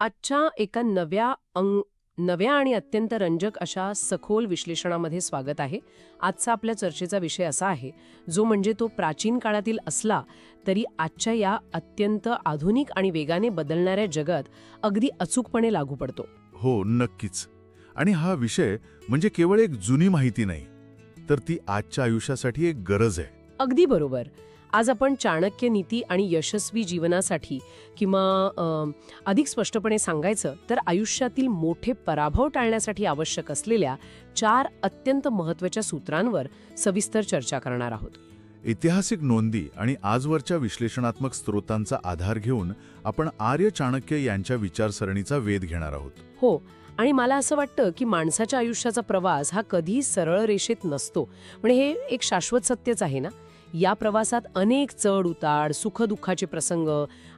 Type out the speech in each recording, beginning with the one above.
आजच्या एका नव्या आणि अत्यंत रंजक अशा सखोल विश्लेषणामध्ये स्वागत आहे. आजचा आपल्या चर्चेचा विषय असा आहे, जो म्हणजे तो प्राचीन काळातील असला तरी आजच्या या अत्यंत आधुनिक आणि वेगाने बदलणाऱ्या जगात अगदी अचूकपणे लागू पडतो. हो, नक्कीच. आणि हा विषय म्हणजे केवळ एक जुनी माहिती नाही, तर ती आजच्या आयुष्यासाठी एक गरज आहे. अगदी बरोबर. आज आपण चाणक्य नीती आणि यशस्वी जीवनासाठी किंवा अधिक स्पष्टपणे सांगायचं तर आयुष्यातील मोठे पराभव टाळण्यासाठी आवश्यक असलेल्या 4 अत्यंत महत्त्वाच्या सूत्रांवर सविस्तर चर्चा करणार आहोत. ऐतिहासिक नोंदी आणि आजवरच्या विश्लेषणात्मक स्रोतांचा आधार घेऊन आपण आर्य चाणक्य यांच्या विचारसरणीचा वेध घेणार आहोत. हो, आणि मला असं वाटतं की माणसाच्या आयुष्याचा प्रवास हा कधीही सरळ रेषेत नसतो. म्हणजे हे एक शाश्वत सत्यच आहे ना. या प्रवासात अनेक चढ उतार, सुखदुःखाचे प्रसंग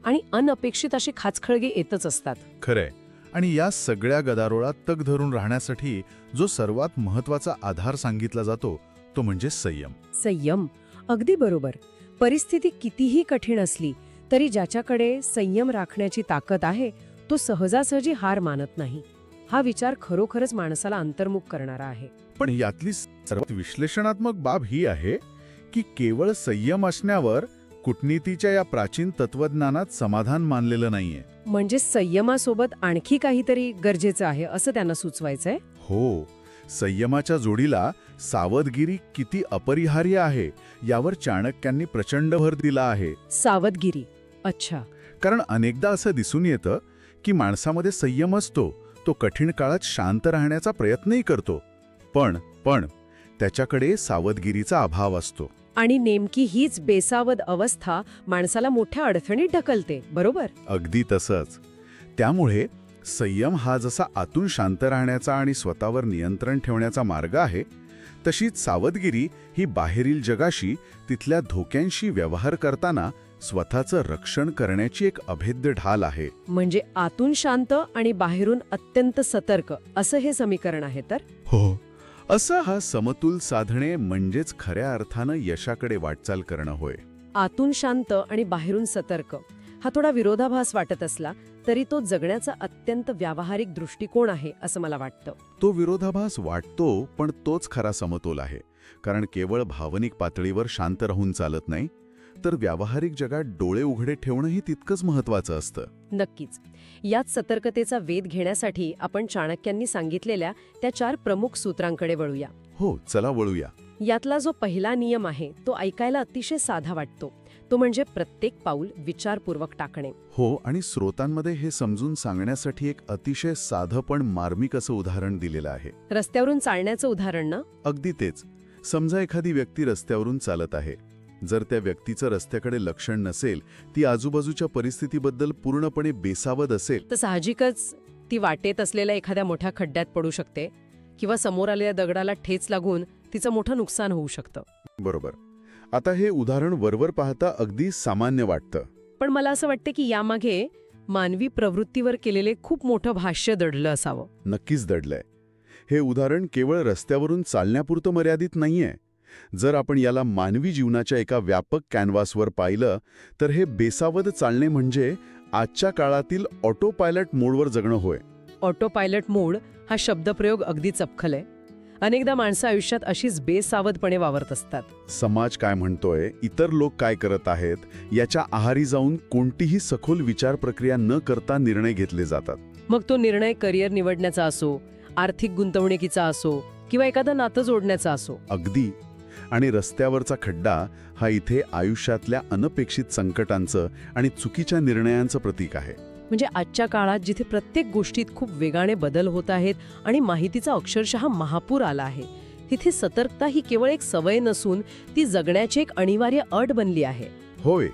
आणि अनपेक्षित असे खाचखळगे येतच असतात. खरंय. आणि या सगळ्या गदारोळात तग धरून राहण्यासाठी जो सर्वात महत्वाचा आधार सांगितला जातो तो म्हणजे संयम. संयम, अगदी बरोबर. परिस्थिती कितीही कठीण असली तरी ज्याच्याकडे संयम राखण्याची ताकद आहे तो सहजासहजी हार मानत नाही. हा विचार खरोखरच माणसाला अंतर्मुख करणारा आहे. पण यातली सर्वात विश्लेषणात्मक बाब ही आहे की केवळ संयम असण्यावर कूटनीतीच्या या प्राचीन तत्वज्ञानात समाधान मानलेलं नाहीये. म्हणजे संयमासोबत आणखी काहीतरी गरजेचं आहे असं त्यांना सुचवायचंय. हो, संयमाच्या जोडीला सावधगिरी किती अपरिहार्य आहे यावर चाणक्यांनी प्रचंड भर दिला आहे. सावधगिरी, अच्छा. कारण अनेकदा असं दिसून येतं की माणसामध्ये संयम असतो, तो कठीण काळात शांत राहण्याचा प्रयत्नही करतो, पण त्याच्याकडे सावधगिरीचा अभाव असतो. आणि नेमकी हीच बेसावध अवस्था माणसाला मोठ्या अडचणीत ढकलते, बरोबर? अगदी तसंच. त्यामुळे संयम हा जसा आतून शांत राहण्याचा आणि स्वतःवर नियंत्रण ठेवण्याचा मार्ग आहे, तशीच सावधगिरी ही बाहेरील जगाशी, तिथल्या धोक्यांशी व्यवहार करताना स्वतःचं रक्षण करण्याची एक अभेद्य ढाल आहे. म्हणजे आतून शांत आणि बाहेरून अत्यंत सतर्क असं हे समीकरण आहे तर? हो, असं हा समतोल साधणे म्हणजेच खऱ्या अर्थानं यशाकडे वाटचाल करणं होय. आतून शांत आणि बाहेरून सतर्क हा थोडा विरोधाभास वाटत असला तरी तो जगण्याचा अत्यंत व्यावहारिक दृष्टिकोन आहे असं मला वाटतं. तो विरोधाभास वाटतो, पण तोच खरा समतोल आहे. कारण केवळ भावनिक पातळीवर शांत राहून चालत नाही, तर व्यावहारिक जगात डोळे उघडे ठेवणंही तितकंच महत्वाचं असतं. नक्कीच. याच सतर्कतेचा वेध घेण्यासाठी आपण चाणक्यांनी सांगितलेल्या त्या 4 प्रमुख सूत्रांकडे वळूया. हो, चला वळूया. यातला जो पहिला नियम आहे तो ऐकायला अतिशय साधा वाटतो. तो म्हणजे प्रत्येक पाऊल विचारपूर्वक टाकणे. हो, आणि स्रोतांमध्ये हे समजून सांगण्यासाठी एक अतिशय साधं पण मार्मिक असं उदाहरण दिलेलं आहे. रस्त्यावरून चालण्याचं उदाहरण ना? अगदी तेच. समजा एखादी व्यक्ती रस्त्यावरून चालत आहे. जर त्या व्यक्तीचं रस्त्याकडे लक्षण नसेल, ती आजूबाजूच्या परिस्थितीबद्दल पूर्णपणे बेसावध असेल, तर साहजिकच ती वाटेत असलेल्या एखाद्या मोठ्या खड्ड्यात पडू शकते किंवा समोर आलेल्या दगडाला ठेच लागून तिचं मोठं नुकसान होऊ शकतं. बरोबर. आता हे उदाहरण वरवर पाहता अगदी सामान्य वाटतं, पण मला असं वाटतं की यामागे मानवी प्रवृत्तीवर केलेले खूप मोठं भाष्य दडलं असावं. नक्कीच दडलंय. हे उदाहरण केवळ रस्त्यावरून चालण्यापुरतं मर्यादित नाहीये. जर आपण याला मानवी जीवनाच्या एका व्यापक कॅनव्हासवर पाहिलं तर हे बेसावध चालणे म्हणजे आजच्या काळातील ऑटो पायलट मोडवर जगणं होय. ऑटो पायलट मोड हा शब्दप्रयोग अगदी चपखल आहे. अनेकदा माणसं आयुष्यात अशीच बेसावधपणे वावरत असतात. समाज काय म्हणतोय, इतर लोक काय करत आहेत, याच्या आहारी जाऊन कोणतीही सखोल विचार प्रक्रिया न करता निर्णय घेतले जातात. मग तो निर्णय करिअर निवडण्याचा असो, आर्थिक गुंतवणुकीचा असो किंवा एखादं नातं जोडण्याचा असो. अगदी. आणि रस्त्यावरचा खड्डा हा इथे आयुष्यातल्या अनपेक्षित संकटांचं आणि चुकीच्या निर्णयांचं प्रतीक आहे. म्हणजे आजच्या काळात जिथे प्रत्येक गोष्टीत खूप वेगाने बदल होत आहेत आणि माहितीचा अक्षरशः महापूर आला आहे, तिथे सतर्कता ही केवळ एक सवय नसून ती जगण्याची एक अनिवार्य अट बनली आहे. होय,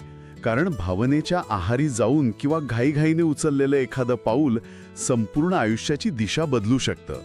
कारण भावनेच्या आहारी जाऊन किंवा घाईघाईने उचललेलं एखादं पाऊल संपूर्ण आयुष्याची दिशा बदलू शकतं.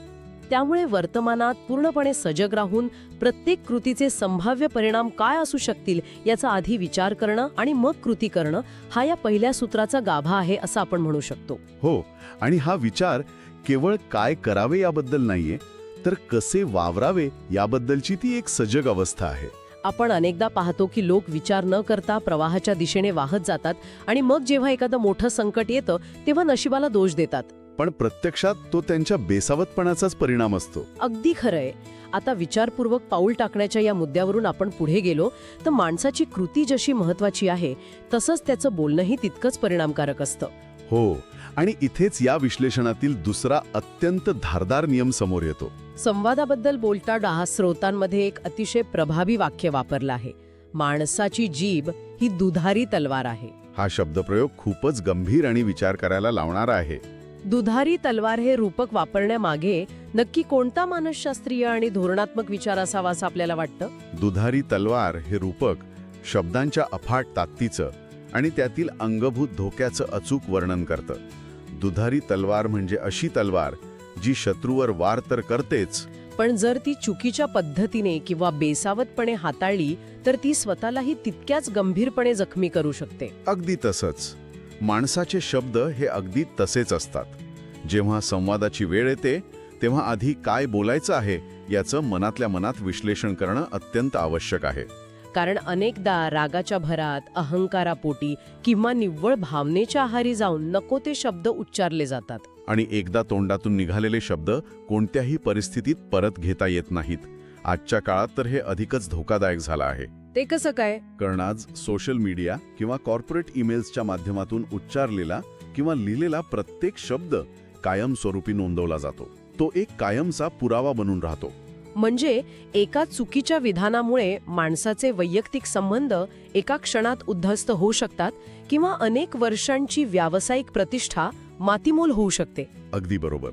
त्यामुळे वर्तमानात पूर्णपणे सजग राहून प्रत्येक कृतीचे संभाव्य परिणाम काय असू शकतील याचा आधी विचार करणं आणि मग कृती करणं हा या पहिल्या सूत्राचा गाभा आहे असं आपण म्हणू शकतो. हो, आणि हा विचार केवळ काय करावे याबद्दल नाहीये, तर कसे वावरावे याबद्दलची ती एक सजग अवस्था आहे. आपण अनेकदा पाहतो की लोक विचार न करता प्रवाहाच्या दिशेने वाहत जातात आणि मग जेव्हा एखादं मोठं संकट येतं तेव्हा नशिबाला दोष देतात. पण प्रत्यक्षात तो त्यांच्या बेसावतपणाचाच परिणाम असतो. अगदी खरंय. आता विचारपूर्वक पाऊल टाकण्याच्या या मुद्द्यावरून आपण पुढे गेलो तर माणसाची कृती जशी महत्वाची आहे तसंच त्याचं बोलणंही तितकंच परिणामकारक असतं. हो, आणि इथेच या विश्लेषणातील दुसरा अत्यंत धारदार नियम समोर येतो. संवादाबद्दल बोलताना स्रोतांमध्ये एक अतिशय प्रभावी वाक्य वापरलं आहे. माणसाची जीभ ही दुधारी तलवार आहे. हा शब्दप्रयोग खूपच गंभीर आणि विचार करायला लावणारा आहे. दुधारी तलवार हे रूपक वापरण्यामागे नक्की कोणता मानसशास्त्रीय आणि धोरणात्मक विचार असावा असं आपल्याला वाटतं? दुधारी तलवार हे रूपक शब्दांच्या अफाट ताकदीचं आणि त्यातील अंगभूत धोक्याचं अचूक वर्णन करतं. दुधारी तलवार म्हणजे अशी तलवार जी शत्रूवर वार तर करतेच, पण जर ती चुकीच्या पद्धतीने किंवा बेसावतपणे हाताळली तर ती स्वतःलाही तितक्याच गंभीरपणे जखमी करू शकते. अगदी तसंच माणसाचे शब्द हे अगदी तसेच असतात. जेव्हा संवादाची वेळ येते तेव्हा आधी काय बोलायचं आहे याचं मनातल्या मनात विश्लेषण करणं अत्यंत आवश्यक आहे. कारण अनेकदा रागाच्या भरात, अहंकारापोटी किंवा निव्वळ भावनेच्या आहारी जाऊन नको ते शब्द उच्चारले जातात. आणि एकदा तोंडातून निघालेले शब्द कोणत्याही परिस्थितीत परत घेता येत नाहीत. आजच्या काळात तर हे अधिकच धोकादायक झालं आहे. ते कसं काय? कारण आज सोशल मीडिया किंवा कॉर्पोरेट ईमेल्सच्या माध्यमातून उच्चारलेला किंवा लिहिलेला प्रत्येक शब्द कायमस्वरूपी नोंदवला जातो. तो एक कायमचा पुरावा बनून राहतो. म्हणजे एका चुकीच्या विधानामुळे माणसाचे वैयक्तिक संबंध एका क्षणात उद्ध्वस्त होऊ शकतात किंवा अनेक वर्षांची व्यावसायिक प्रतिष्ठा मातीमोल होऊ शकते. अगदी बरोबर.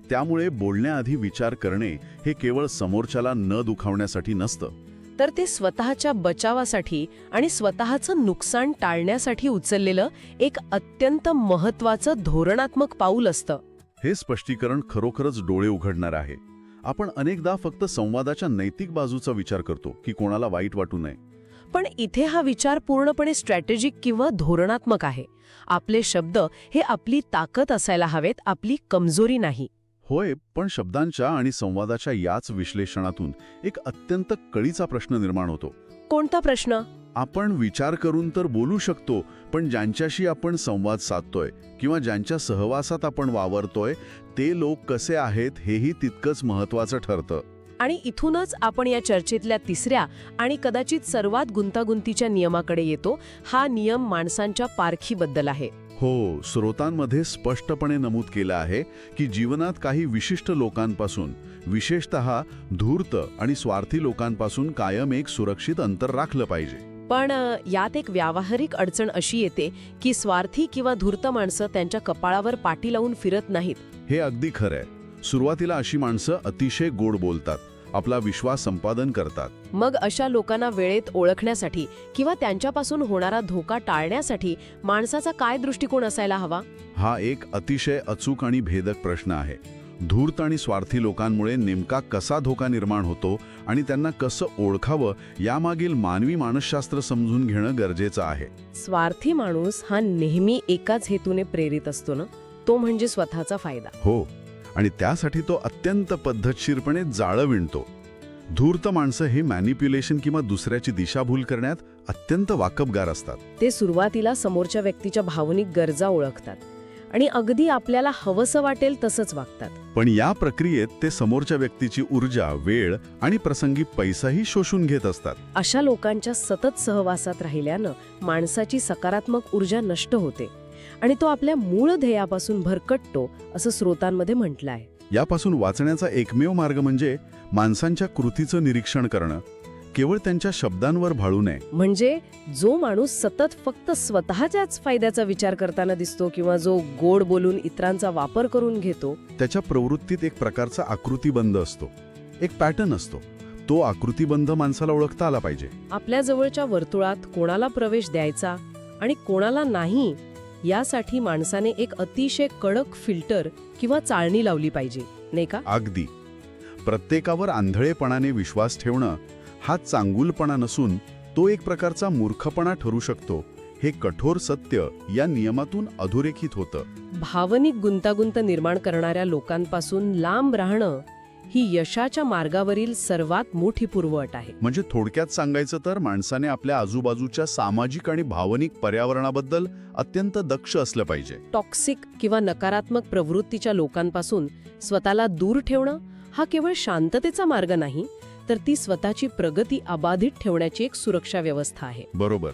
त्यामुळे बोलण्याआधी विचार करणे हे केवळ समोरच्याला न दुखावण्यासाठी नसतं, तर ते स्वतःच्या बचावासाठी आणि स्वतःचं नुकसान टाळण्यासाठी उचललेलं एक अत्यंत महत्त्वाचं धोरणात्मक पाऊल असतं. हे स्पष्टीकरण खरोखरच डोळे उघडणार आहे. आपण अनेकदा फक्त संवादाच्या नैतिक बाजूचा विचार करतो की कोणाला वाईट वाटू नये. पण इथे हा विचार पूर्णपणे स्ट्रॅटेजिक किंवा धोरणात्मक आहे. आपले शब्द हे आपली ताकद असायला हवेत, आपली कमजोरी नाही. होय, पण शब्दांच्या आणि संवादाच्या याच विश्लेषणातून एक अत्यंत कळीचा प्रश्न निर्माण होतो. कोणता प्रश्न? आपण विचार करून तर बोलू शकतो, पण ज्यांच्याशी आपण संवाद साधतोय किंवा ज्यांच्या सहवासात आपण वावरतोय ते लोक कसे आहेत हेही तितकंच महत्त्वाचं ठरतं. आणि इथूनच आपण या चर्चेतल्या तिसऱ्या आणि कदाचित सर्वात गुंतागुंतीच्या नियमाकडे येतो. हा नियम माणसांच्या पारखीबद्दल आहे. हो, स्रोतांमध्ये स्पष्टपणे नमूद केलं आहे की जीवनात काही विशिष्ट लोकांपासून, विशेषतः धूर्त आणि स्वार्थी लोकांपासून कायम एक सुरक्षित अंतर राखलं पाहिजे. पण यात एक व्यावहारिक अडचण अशी येते की स्वार्थी किंवा धूर्त माणसं त्यांच्या कपाळावर पाटी लावून फिरत नाहीत. हे अगदी खरंय. सुरुवातीला अशी माणसं अतिशय गोड बोलतात, आपला विश्वास संपादन करतात. मग अशा लोकांना वेळेत ओळखण्यासाठी किंवा त्यांच्यापासून होणारा धोका टाळण्यासाठी माणसाचा काय दृष्टिकोन असायला हवा? हा एक अतिशय अचूक आणि भेदक प्रश्न आहे. धूर्त आणि स्वार्थी लोकांमुळे नेमका कसा धोका निर्माण होतो आणि त्यांना कसं ओळखावं यामागील मानवी मानसशास्त्र समजून घेणं गरजेचं आहे. स्वार्थी माणूस हा नेहमी एकाच हेतूने प्रेरित असतो ना, तो म्हणजे स्वतःचा फायदा. हो, आणि त्यासाठी तो अत्यंत पद्धतशीरपणे जाळं विणतो. धूर्त माणसं हे मॅनिप्युलेशन किंवा दुसऱ्याची दिशाभूल करण्यात अत्यंत वाकबगार असतात. ते सुरुवातीला समोरच्या व्यक्तीच्या भावनिक गरजा ओळखतात आणि अगदी आपल्याला हवंसं वाटेल तसंच वागतात. पण या प्रक्रियेत ते समोरच्या व्यक्तीची ऊर्जा, वेळ आणि प्रसंगी पैसाही शोषून घेत असतात. अशा लोकांच्या सतत सहवासात राहिल्यानं माणसाची सकारात्मक ऊर्जा नष्ट होते आणि तो आपल्या मूळ ध्येयापासून भरकटतो असं स्रोतांमध्ये म्हटलं आहे. यापासून वाचण्याचा एकमेव मार्ग म्हणजे माणसांच्या कृतीचं निरीक्षण करणं, केवळ त्यांच्या शब्दांवर भाळू नये. म्हणजे जो माणूस सतत फक्त स्वतःच्याच फायद्याचा विचार करताना दिसतो किंवा जो गोड बोलून इतरांचा वापर करून घेतो, त्याच्या प्रवृत्तीत एक प्रकारचा आकृतिबंध असतो, एक पॅटर्न असतो. तो आकृतिबंध माणसाला ओळखता आला पाहिजे. आपल्या जवळच्या वर्तुळात कोणाला प्रवेश द्यायचा आणि कोणाला नाही यासाठी माणसाने एक अतिशय कडक फिल्टर किंवा चाळणी लावली पाहिजे, नाही का? अगदी. प्रत्येकावर आंधळेपणाने विश्वास ठेवणं हा चांगुलपणा नसून तो एक प्रकारचा मूर्खपणा ठरू शकतो. हे कठोर सत्य या नियमातून अधोरेखित होतं. भावनिक गुंतागुंत निर्माण करणाऱ्या लोकांपासून लांब राहणं ही यशाच्या मार्गावरील सर्वात मोठी पूर्वअट आहे. म्हणजे थोडक्यात सांगायचं तर माणसाने आपल्या आजूबाजूच्या सामाजिक आणि भावनिक पर्यावरणाबद्दल अत्यंत दक्ष असलं पाहिजे. टॉक्सिक किंवा नकारात्मक प्रवृत्तीच्या लोकांपासून स्वतःला दूर ठेवणं हा केवळ शांततेचा मार्ग नाही, तर ती स्वतःची प्रगती अबाधित ठेवण्याची एक सुरक्षा व्यवस्था आहे. बरोबर.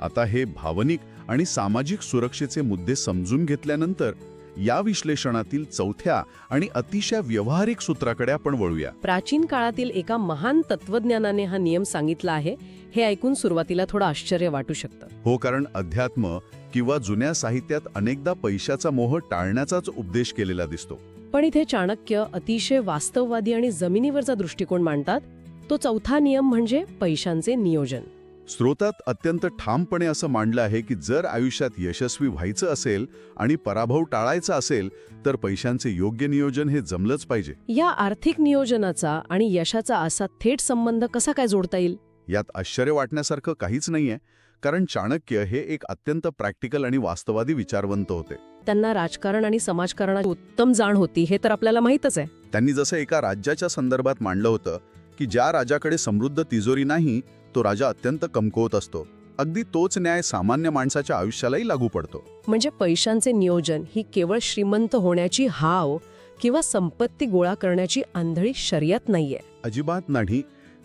आता हे भावनिक आणि सामाजिक सुरक्षेचे मुद्दे समजून घेतल्यानंतर या विश्लेषणातील चौथ्या आणि अतिशय व्यावहारिक सूत्राकडे आपण वळूया. प्राचीन काळातील एका महान तत्वज्ञानाने हा नियम सांगितला आहे. हे ऐकून सुरुवातीला थोडं आश्चर्य वाटू शकतं. हो, कारण अध्यात्म किंवा जुन्या साहित्यात अनेकदा पैशाचा मोह टाळण्याचाच उपदेश केलेला दिसतो. पण इथे चाणक्य अतिशय वास्तववादी आणि जमिनीवरचा दृष्टिकोन मांडतात. तो चौथा नियम म्हणजे पैशांचे नियोजन. स्रोतात अत्यंत ठामपणे असं मांडलं आहे की जर आयुष्यात यशस्वी व्हायचं असेल आणि पराभव टाळायचा असेल तर पैशांचे योग्य नियोजन हे जमलंच पाहिजे. या आर्थिक नियोजनाचा आणि यशाचा असा थेट संबंध कसा काय जोडता येईल? यात आश्चर्य वाटण्यासारखं काहीच नाहीये, कारण चाणक्य हे एक अत्यंत प्रॅक्टिकल आणि वास्तववादी विचारवंत होते. त्यांना राजकारण आणि समाजकारणाची उत्तम जाण होती, हे तर आपल्याला माहीतच आहे. त्यांनी जसं एका राज्याच्या संदर्भात मांडलं होतं की ज्या राजाकडे समृद्ध तिजोरी नाही तो राजा अत्यंत कमकुवत असतो. अगदी तोच न्याय सामान्य माणसाच्या आयुष्यालाही लागू पडतो. म्हणजे पैशांचे नियोजन ही केवळ श्रीमंत होण्याची हाव किंवा संपत्ती गोळा करण्याची आंधळी शर्यत नाहीये. अजिबात नाही,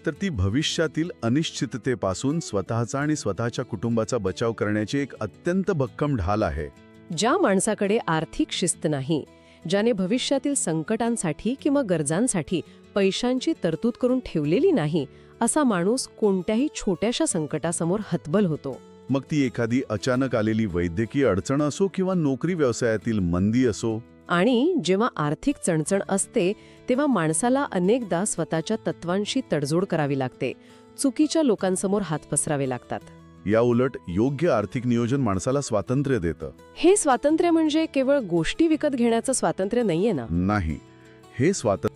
तर ती भविष्यातील अनिश्चिततेपासून स्वतःचा आणि स्वतःच्या कुटुंबाचा बचाव करण्याची एक अत्यंत भक्कम ढाल आहे. ज्या माणसाकडे आर्थिक शिस्त नाही, ज्याने भविष्यातील संकटांसाठी किंवा गरजांसाठी पैशांची तरतूद करून ठेवलेली नाही, असा माणूस कोणत्याही छोट्याशा संकटासमोर हतबल होतो. मग ती एखादी अचानक आलेली वैद्यकीय अडचण असो किंवा नोकरी व्यवसायातील मंदी असो. आणि जेव्हा आर्थिक चणचण असते तेव्हा माणसाला अनेकदा स्वतःच्या तत्वांशी तडजोड करावी लागते. चुकीच्या लोकांसमोर हात पसरावे लागतात. या उलट योग्य आर्थिक नियोजन माणसाला स्वातंत्र्य देतं. हे स्वातंत्र्य म्हणजे केवळ गोष्टी विकत घेण्याचं स्वातंत्र्य नाहीये ना? नाही, हे स्वातंत्र्य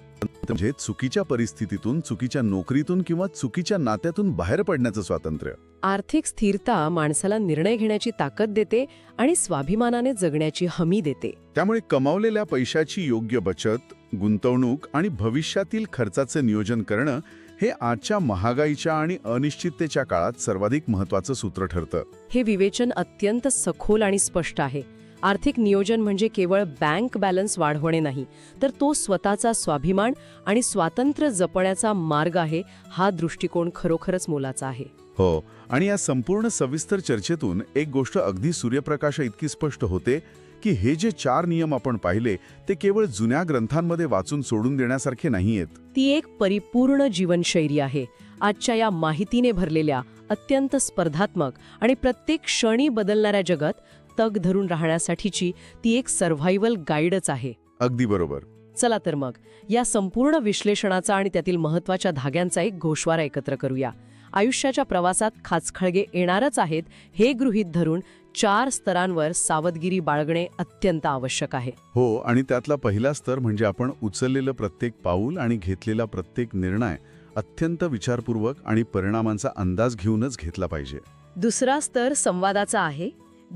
म्हणजे चुकीच्या परिस्थितीतून, चुकीच्या नोकरीतून किंवा चुकीच्या नात्यातून बाहेर पडण्याचं स्वातंत्र्य. आर्थिक स्थिरता माणसाला निर्णय घेण्याची ताकद देते आणि स्वाभिमानाने जगण्याची हमी देते. त्यामुळे कमावलेल्या पैशाची योग्य बचत, गुंतवणूक आणि भविष्यातील खर्चाचे नियोजन करणं हे आजच्या महागाईच्या आणि अनिश्चिततेच्या काळात सर्वाधिक महत्त्वाचं सूत्र ठरतं. हे विवेचन अत्यंत सखोल आणि स्पष्ट आहे. आर्थिक नियोजन म्हणजे केवळ बँक बॅलन्स वाढवणे नाही, तर तो स्वतःचा स्वाभिमान आणि स्वातंत्र्य जपण्याचा मार्ग आहे. हा दृष्टिकोन खरोखरच मोलाचा आहे. हो, आणि या संपूर्ण सविस्तर चर्चेतून एक गोष्ट अगदी सूर्यप्रकाशा इतकी स्पष्ट होते की हे जे 4 नियम आपण पाहिले ते केवळ जुन्या ग्रंथांमध्ये वाचून सोडून देण्यासारखे नाहीयेत. ती एक परिपूर्ण जीवनशैली आहे. आजच्या या माहितीने भरलेल्या, अत्यंत स्पर्धात्मक आणि प्रत्येक क्षणी बदलणाऱ्या जगात तग धरून राहण्यासाठीची ती एक सर्व्हायव्हल गाईडच आहे. अगदी बरोबर. चला तर मग या संपूर्ण विश्लेषणाचा आणि त्यातील महत्त्वाच्या धाग्यांचा एक गोषवारा एकत्र करूया. आयुष्याच्या प्रवासात खाचखळगे येणारच आहेत हे गृहीत धरून 4 स्तरांवर सावधगिरी बाळगणे अत्यंत आवश्यक आहे. हो, आणि त्यातला पहिला स्तर म्हणजे आपण उचललेलं प्रत्येक पाऊल आणि घेतलेला प्रत्येक निर्णय अत्यंत विचारपूर्वक आणि परिणामांचा अंदाज घेऊनच घेतला पाहिजे. दुसरा स्तर संवादाचा आहे.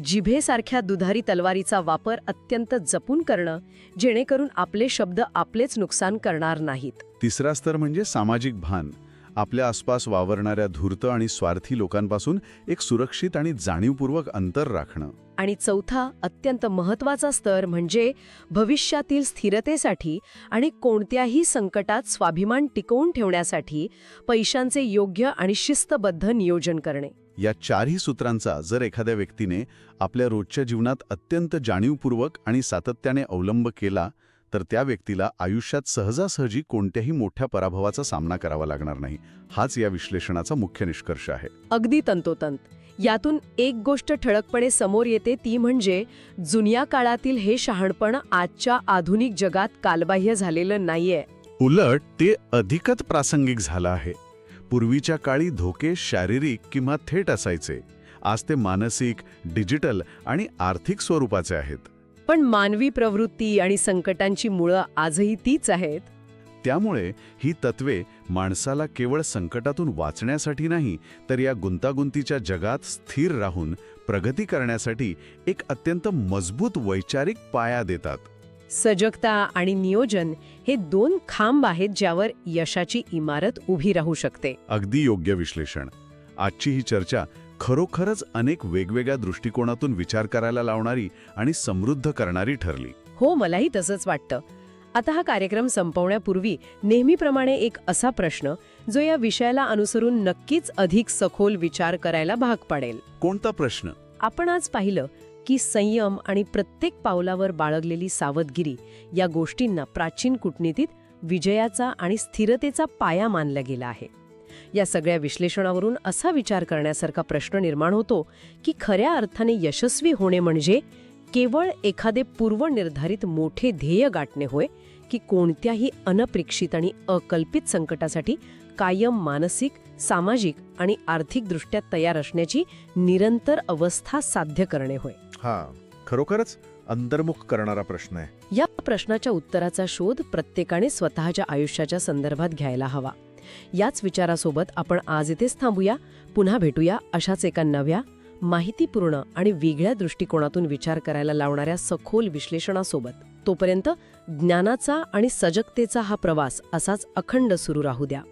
जिभेसारख्या दुधारी तलवारीचा वापर अत्यंत जपून करणं, जेणेकरून आपले शब्द आपलेच नुकसान करणार नाहीत. तिसरा स्तर म्हणजे सामाजिक भान. आपल्या आसपास वावरणाऱ्या धूर्त आणि स्वार्थी लोकांपासून एक सुरक्षित आणि जाणीवपूर्वक अंतर राखणं. आणि चौथा अत्यंत महत्त्वाचा स्तर म्हणजे भविष्यातील स्थिरतेसाठी आणि कोणत्याही संकटात स्वाभिमान टिकवून ठेवण्यासाठी पैशांचे योग्य आणि शिस्तबद्ध नियोजन करणे. या 4ही सूत्रांचा जर एखाद्या व्यक्तीने आपल्या रोजच्या जीवनात अत्यंत जाणीवपूर्वक आणि सातत्याने अवलंब केला तर त्या व्यक्तीला आयुष्यात सहजासहजी कोणत्याही मोठ्या पराभवाचा सामना करावा लागणार नाही. हाच या विश्लेषणाचा मुख्य निष्कर्ष आहे. अगदी तंतोतंत. यातून एक गोष्ट ठळकपणे समोर येते, ती म्हणजे जुन्या काळातील हे शहाणपण आजच्या आधुनिक जगात कालबाह्य झालेलं नाहीये. उलट ते अधिकच प्रासंगिक झालं आहे. पूर्वीच्या काळी धोके शारीरिक किंवा थेट असायचे. आज ते मानसिक, डिजिटल आणि आर्थिक स्वरूपाचे आहेत. पण मानवी प्रवृत्ती आणि संकटांची मुळं आजही तीच आहेत. त्यामुळे ही तत्वे माणसाला केवळ संकटातून वाचण्यासाठी नाही, तर या गुंतागुंतीच्या जगात स्थिर राहून प्रगती करण्यासाठी एक अत्यंत मजबूत वैचारिक पाया देतात. सजगता आणि नियोजन हे 2 खांब आहेत ज्यावर यशाची इमारत उभी राहू शकते. अगदी योग्य विश्लेषण. आजची ही चर्चा खरोखरच अनेक वेगवेगळ्या दृष्टिकोनातून विचार करायला लावणारी आणि समृद्ध करणारी ठरली. हो, मलाही तसंच वाटतं. आता हा कार्यक्रम संपवण्यापूर्वी नेहमीप्रमाणे एक असा प्रश्न जो या विषयाला अनुसरून नक्कीच अधिक सखोल विचार करायला भाग पाडेल. कोणता प्रश्न? आपण आज पाहिलं की संयम आणि प्रत्येक पावलावर बाळगलेली सावधगिरी या गोष्टींना प्राचीन कूटनीतीत विजयाचा आणि स्थिरतेचा पाया मानला गेला आहे. या सगळ्या विश्लेषणावरून असा विचार करण्यासारखा प्रश्न निर्माण होतो की खऱ्या अर्थाने यशस्वी होणे म्हणजे केवळ एखादे पूर्वनिर्धारित मोठे ध्येय गाठणे होय की कोणत्याही अनपेक्षित आणि अकल्पित संकटासाठी कायम मानसिक, सामाजिक आणि आर्थिकदृष्ट्या तयार असण्याची निरंतर अवस्था साध्य करणे होय. खरोखरच अंतर्मुख करणारा प्रश्न आहे. या प्रश्नाच्या उत्तराचा शोध प्रत्येकाने स्वतःच्या आयुष्याच्या संदर्भात घ्यायला हवा. याच विचारासोबत आपण आज इथेच थांबूया. पुन्हा भेटूया अशाच एका नव्या, माहितीपूर्ण आणि वेगळ्या दृष्टिकोनातून विचार करायला लावणाऱ्या सखोल विश्लेषणासोबत. तोपर्यंत ज्ञानाचा आणि सजगतेचा हा प्रवास असाच अखंड सुरू राहू द्या.